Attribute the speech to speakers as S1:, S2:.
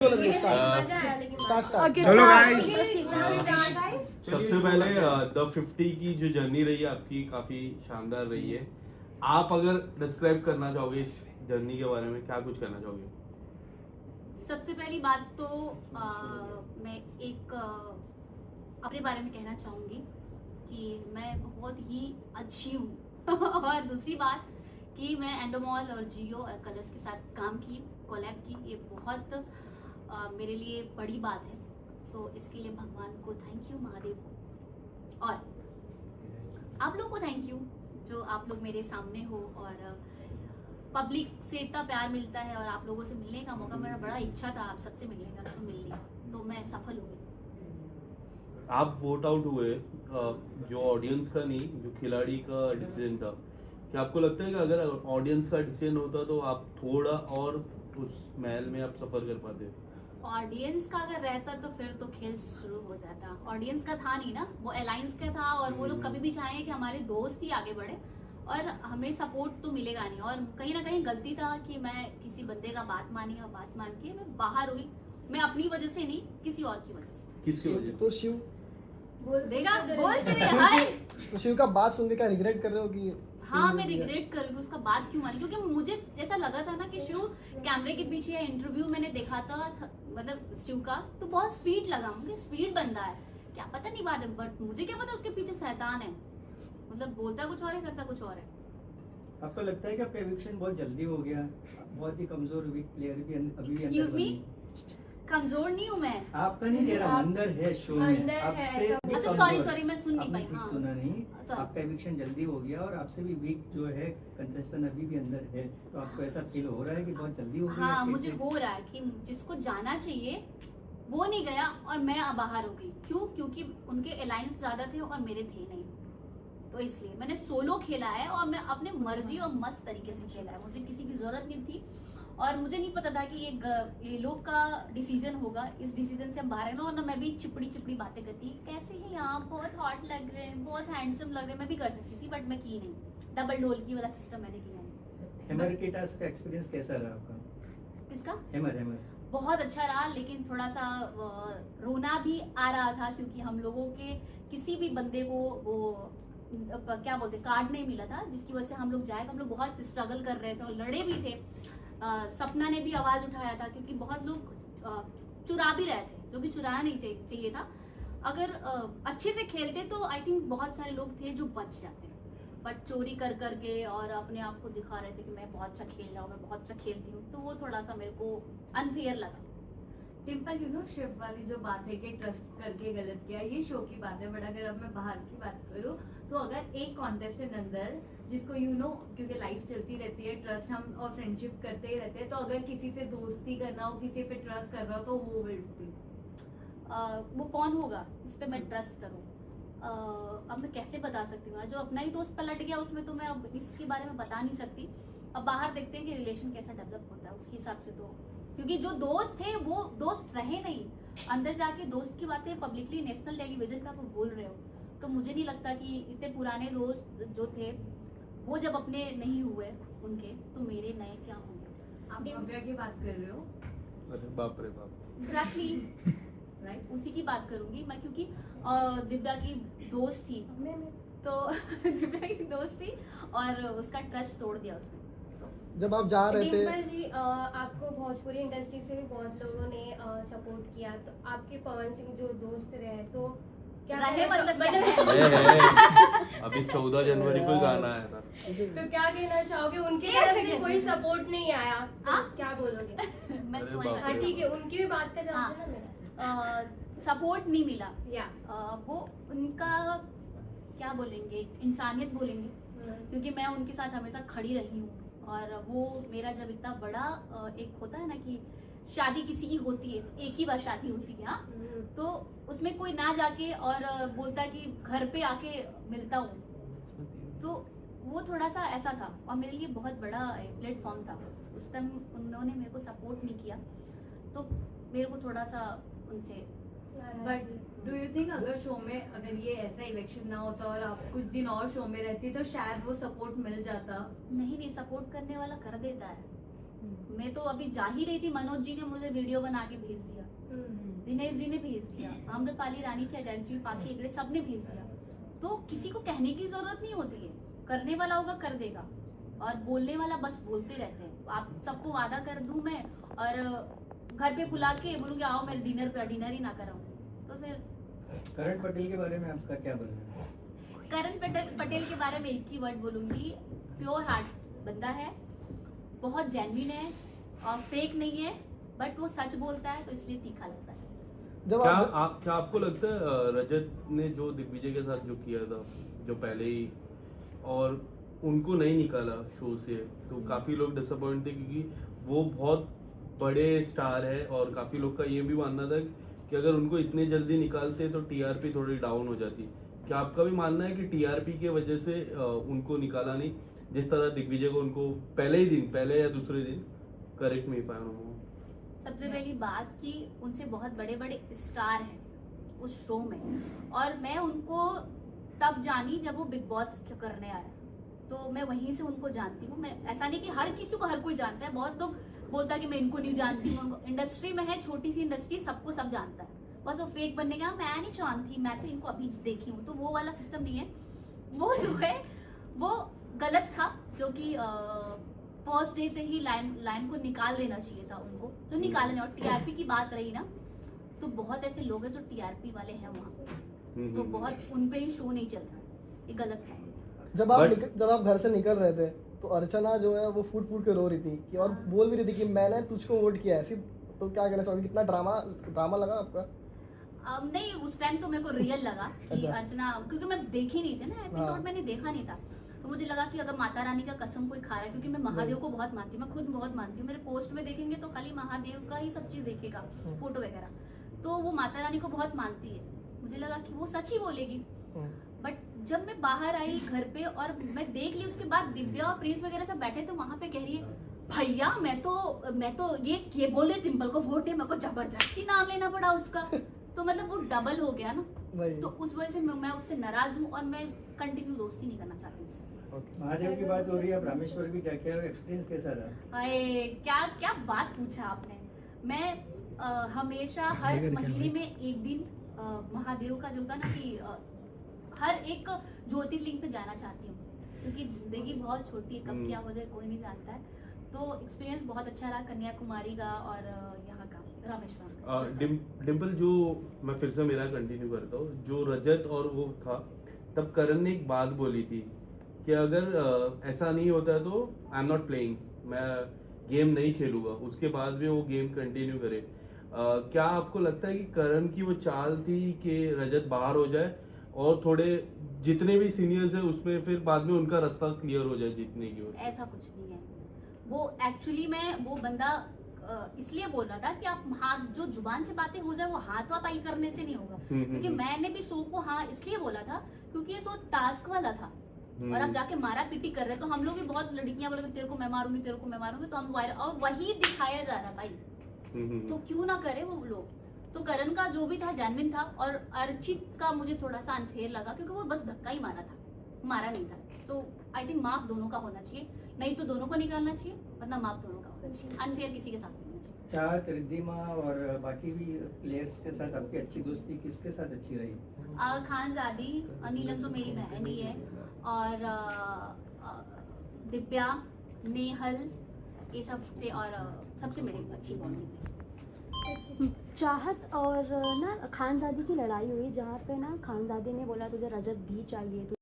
S1: चलो गाइस,
S2: सबसे पहले द 50 की जो जर्नी रही है आपकी काफी शानदार रही है। आप अगर डिस्क्राइब करना चाहोगे इस जर्नी के बारे में, क्या कुछ कहना चाहोगे?
S3: सबसे पहली बात तो मैं एक अपने बारे में कहना चाहूंगी कि मैं बहुत ही अच्छी हूँ और दूसरी बात कि मैं एंडोमॉल और जियो और कलर्स के साथ काम की, कोलैब की, ये बहुत मेरे लिए बड़ी बात है। सो इसके लिए भगवान को थैंक यू, महादेव को, और आप लोग को थैंक यू जो आप लोग मेरे सामने हो और पब्लिक से इतना प्यार मिलता है और आप लोगों से मिलने का मौका, मेरा बड़ा इच्छा था आप सबसे मिलने का, तो मिल लिया, तो मैं सफल हो गई।
S2: आप वोट आउट हुए, जो ऑडियंस का नहीं, जो खिलाड़ी का डिसीजन था। क्या आपको लगता है कि अगर ऑडियंस का डिसीजन होता तो आप थोड़ा और उस महल में आप सफर कर पाते?
S3: ऑडियंस का अगर रहता तो फिर तो खेल शुरू हो जाता। ऑडियंस का था नहीं ना, वो अलायंस का था और वो लोग कभी भी चाहें कि हमारे दोस्त ही आगे बढ़े और हमें सपोर्ट तो मिलेगा नहीं। और कहीं ना कहीं गलती था कि मैं किसी बंदे का बात मानी और बात मान के मैं बाहर हुई। मैं अपनी वजह से नहीं, किसी और की वजह से।
S2: किसकी वजह?
S1: तो शिव
S3: देगा बोलते रहे हाय।
S1: तो शिव का बात सुन के क्या रिग्रेट कर रहे हो कि?
S3: हाँ, मैं रिग्रेट करूंगी उसका बात क्यों मानी, क्योंकि मुझे जैसा लगा था ना कि शिव कैमरे के पीछे या इंटरव्यू मैंने देखा था मतलब शिव का, तो बहुत स्वीट लगा मुझे। स्वीट बंदा है, क्या पता नहीं बात है, बट मुझे क्या पता उसके पीछे शैतान है। मतलब बोलता कुछ और है, करता कुछ और है।
S4: आपको लगता है कि आपका एविक्शन बहुत जल्दी हो गया? बहुत ही कमजोर वीक प्लेयर भी अभी भी
S3: एक्सक्यूज मी, कमजोर नहीं हूँ मैं।
S4: आपका नहीं कह रहा, अंदर है शो में आपसे भी
S3: अच्छा
S4: कमजोर।
S3: सॉरी मैं सुन नहीं पाई।
S4: आपने ठीक
S3: हाँ
S4: सुना नहीं,
S3: Sorry.
S4: आपका एविक्शन जल्दी हो गया और आपसे भी वीक जो है कंटेस्टेंट अभी भी अंदर है, तो आपको ऐसा फील हो रहा है कि बहुत जल्दी हो गया?
S3: हाँ, मुझे हो रहा है कि जिसको जाना चाहिए वो नहीं गया और मैं बाहर हो गई। क्यों? क्योंकि उनके अलायंस ज्यादा थे और मेरे थे नहीं, तो इसलिए मैंने सोलो खेला है और मैं अपने मर्जी और मस्त तरीके से खेला है। मुझे किसी की जरूरत नहीं थी और मुझे नहीं पता था कि ये लोग का डिसीजन होगा, इस डिसीजन से हम बाहर है ना। और ना मैं भी चिपड़ी बातें करती, कैसे है यहाँ, बहुत हॉट लग रहे हैं, बहुत हैंडसम लग रहे हैं, मैं भी कर सकती थी, बट मैं की नहीं। डबल ढोल की वाला सिस्टम मैंने किया नहीं।
S4: हेमर के टास्क का एक्सपीरियंस कैसा रहा आपका?
S3: किसका?
S4: हेमर
S3: बहुत अच्छा रहा, लेकिन थोड़ा सा रोना भी आ रहा था क्योंकि हम लोगों के किसी भी बंदे को वो क्या बोलते कार्ड नहीं मिला था, जिसकी वजह से हम लोग जाए। हम लोग बहुत स्ट्रगल कर रहे थे और लड़े भी थे। सपना ने भी आवाज उठाया था क्योंकि बहुत लोग चुरा भी रहे थे, जो कि चुराना नहीं चाहिए था। अगर अच्छे से खेलते तो आई थिंक बहुत सारे लोग थे जो बच जाते, बट चोरी कर करके और अपने आप को दिखा रहे थे कि मैं बहुत अच्छा खेल रहा हूँ, मैं बहुत अच्छा खेलती हूँ, तो वो थोड़ा सा मेरे को अनफेयर लगा।
S5: टिम्पल, यू नो शिव वाली जो बात है कि ट्रस्ट करके गलत किया, ये शो की बात है, बट अगर अब मैं बाहर की बात करूँ तो अगर एक कॉन्टेस्टेंट अंदर जिसको यू नो, क्योंकि लाइफ चलती रहती है, ट्रस्ट हम और फ्रेंडशिप करते ही रहते हैं, तो अगर किसी से दोस्ती करना हो, किसी पे ट्रस्ट कर रहा हो, तो वो विल बी
S3: वो कौन होगा जिस पे मैं ट्रस्ट करूँ? अब मैं कैसे बता सकती हूँ? जो अपना ही दोस्त पलट गया उसमें तो मैं अब इसके बारे में बता नहीं सकती। अब बाहर देखते हैं कि रिलेशन कैसा डेवलप होता है, उसके हिसाब से तो, क्योंकि जो दोस्त थे वो दोस्त रहे नहीं। अंदर जाके दोस्त की बातें पब्लिकली नेशनल टेलीविजन पे आप बोल रहे हो, तो मुझे नहीं लगता कि इतने पुराने दोस्त जो थे वो जब अपने नहीं हुए उनके, तो मेरे नए क्या होंगे?
S5: आप भव्या की बात कर रहे हो?
S2: अरे बाप रे बाप,
S3: एग्जैक्टली राइट, उसी की बात करूंगी मैं, क्योंकि दिव्या की दोस्त थी, तो दिव्या की दोस्त थी और उसका ट्रस्ट तोड़ दिया उसने।
S1: जब आप जा रहे थे
S6: डिम्पल जी, आपको भोजपुरी इंडस्ट्री से भी बहुत लोगों ने सपोर्ट किया, तो आपके पवन सिंह जो दोस्त रहे, तो क्या
S3: रहे मतलब
S2: अभी 14 जनवरी को गाना आया था,
S6: तो क्या कहना चाहोगे? उनकी तरफ से कोई सपोर्ट नहीं आया, तो
S3: हाँ?
S6: क्या बोलोगे?
S3: मैं
S2: अरे
S3: तुम्हारी
S2: बाप
S6: हाँ
S2: रे।
S6: ठीक है, उनकी भी बात का जवाब देना मेरा।
S3: सपोर्ट नहीं मिला,
S6: या
S3: वो उनका क्या बोलेंगे, इंसानियत बोलेंगे, क्योंकि मैं उनके साथ हमेशा खड़ी रही हूँ। और वो मेरा जब इतना बड़ा एक होता है ना कि शादी किसी की होती है, एक ही बार शादी होती है, हाँ, तो उसमें कोई ना जाके और बोलता कि घर पे आके मिलता हूँ, तो वो थोड़ा सा ऐसा था और मेरे लिए बहुत बड़ा प्लेटफॉर्म था। उस टाइम उन्होंने मेरे को सपोर्ट नहीं किया, तो मेरे को थोड़ा सा उनसे।
S5: बट डू यू थिंक अगर शो में अगर ये ऐसा इलेक्शन ना होता और आप कुछ दिन और शो में रहती तो शायद वो सपोर्ट मिल जाता?
S3: नहीं, सपोर्ट करने वाला कर देता है। मैं तो अभी जा ही रही थी, मनोज जी ने मुझे वीडियो बना के भेज दिया, दिनेश जी ने भेज दिया, आम्रपाली रानी चैटर्जी पाखी हेगड़े सब ने भेज दिया। तो किसी को कहने की जरूरत नहीं होती है, करने वाला होगा कर देगा, और बोलने वाला बस बोलते रहते हैं। आप सबको वादा कर दूं मैं और घर पे बुला के बोलूंगी आओ मैं डिनर ही ना कराऊं, तो फिर।
S4: करण पटेल के बारे में आपका क्या बोलना है?
S3: करण पटेल के बारे में एक ही वर्ड बोलूंगी, प्योर हार्ट बंदा है, बहुत जेन्युइन है और फेक नहीं है, बट वो सच बोलता है तो इसलिए तीखा लगता है।
S1: जब
S2: क्या आपको लगता है रजत ने जो दिग्विजय के साथ जो किया था, जो पहले ही, और उनको नहीं निकाला शो से, तो काफी लोग डिसअपॉइंट थे क्योंकि वो बहुत बड़े स्टार है, और काफी लोग का ये भी मानना था कि अगर उनको इतने जल्दी निकालते तो टीआरपी थोड़ी डाउन हो जाती। क्या आपका भी मानना है कि टीआरपी के वजह से उनको निकाला नहीं, जिस तरह दिग्विजय को उनको पहले या दूसरे दिन, correct me if I am wrong.
S3: सबसे पहली बात कि उनसे बहुत बड़े बड़े स्टार हैं उस शो में, और मैं उनको तब जानी जब वो बिग बॉस करने आया, तो मैं वहीं से उनको जानती हूँ। मैं ऐसा नहीं कि हर किसी को हर कोई जानता है, बहुत लोग बोलता है कि मैं इनको नहीं जानती हूँ। इंडस्ट्री में है, छोटी सी इंडस्ट्री, सबको सब जानता है, बस वो फेक बनने का मैं नहीं जानती, मैं तो इनको अभी देखी हूँ, तो वो वाला सिस्टम नहीं है। वो जो है वो गलत था, जो कि फर्स्ट डे से ही लाइन को निकाल देना चाहिए था उनको, जो निकाले नहीं। और टीआरपी की बात रही ना, तो बहुत ऐसे लोग हैं जो टीआरपी वाले हैं वहाँ पे, तो बहुत उन पे ही शो नहीं चल रहा, ये गलत है।
S1: जब आप घर से निकल रहे थे तो अर्चना जो है वो फूट के रो रही थी कि, और बोल भी रही थी कि मैंने तुझको वोट किया है, तो क्या कहना चाहोगे, कितना ड्रामा लगा आपका?
S3: नहीं, उस टाइम तो मेरे को रियल लगा कि
S1: अच्छा।
S3: अर्चना, क्योंकि मैं देखी नहीं थी ना एपिसोड,
S1: हाँ।
S3: मैंने देखा नहीं था, तो मुझे लगा कि अगर माता रानी का कसम कोई खा रहा है, क्योंकि मैं महादेव को बहुत मानती हूँ, मैं खुद बहुत मानती हूँ, मेरे पोस्ट में देखेंगे तो खाली महादेव का ही सब चीज देखेगा, फोटो वगैरह, तो वो माता रानी को बहुत मानती है, मुझे लगा कि वो सच ही बोलेगी। बट जब मैं बाहर आई घर पे और मैं देख ली, उसके बाद दिव्या और प्रिंस वगैरह सब बैठे थे वहां पे, कह रही है भैया मैं तो ये बोल रही डिम्पल को वोट है, मेरे को जबरदस्ती नाम लेना पड़ा उसका, तो मतलब वो डबल हो गया ना, तो उस वजह से मैं उससे नाराज हूँ और मैं कंटिन्यू दोस्ती नहीं करना चाहती उससे।
S4: महादेव की बात हो रही है, अब रामेश्वर भी क्या एक्सपीरियंस कैसा रहा?
S3: अरे क्या बात पूछा आपने। मैं हमेशा हर महीने में एक दिन महादेव का जो होता ना कि हर एक ज्योतिर्लिंग पे जाना चाहती हूँ, क्योंकि जिंदगी बहुत छोटी है, कब क्या हो जाए कोई नहीं जानता है। तो एक्सपीरियंस बहुत अच्छा रहा कन्याकुमारी का और यहाँ का रामेश्वरम।
S2: डिम्पल, जो मैं फिर से मेरा कंटिन्यू करता हूँ, जो रजत और वो था, तब करण ने एक बात बोली थी कि अगर ऐसा नहीं होता तो आई एम नॉट प्लेइंग, मैं गेम नहीं खेलूंगा, उसके बाद भी वो गेम कंटिन्यू करे। क्या आपको लगता है कि करण की वो चाल थी कि रजत बाहर हो जाए और थोड़े जितने भी सीनियर्स है उसमें फिर बाद में उनका रास्ता क्लियर हो जाए जीतने की ओर?
S3: ऐसा कुछ नहीं है, वो एक्चुअली में वो बंदा इसलिए बोल रहा था कि आप हाथ जो जुबान से बातें हो जाए वो हाथ वापाई करने से नहीं होगा, क्योंकि मैंने भी शो को हाँ इसलिए बोला था क्योंकि ये शो टास्क वाला था, और आप जाके मारा पीटी कर रहे तो हम लोग भी बहुत लड़कियां बोलेंगे तेरे को मैं मारूंगी, तेरे को मैं मारूंगी, तो हम वायरल और वही दिखाया जा रहा भाई, तो क्यों ना करे वो लोग। तो करण का जो भी था जेन्युइन था, और अर्चित का मुझे थोड़ा सा अनफेयर लगा क्योंकि वो बस धक्का ही मारा था, मारा नहीं था। तो आई थिंक माफ दोनों का होना चाहिए, नहीं तो दोनों को निकालना चाहिए, वरना माफ दोनों का होना चाहिए, अनफेयर किसी के साथ नहीं होना चाहिए।
S4: चाहत, रिद्धिमा और बाकी भी प्लेयर्स के साथ आपकी अच्छी दोस्ती किसके साथ अच्छी रही?
S3: खानजादी, नीलम तो मेरी बहन ही है, और दिव्या, नेहल, ये सबसे, और सबसे मेरी अच्छी बॉन्डिंग।
S7: चाहत और ना खानजादी की लड़ाई हुई, जहाँ पे ना खानजादी ने बोला तुझे रजत भी चाहिए,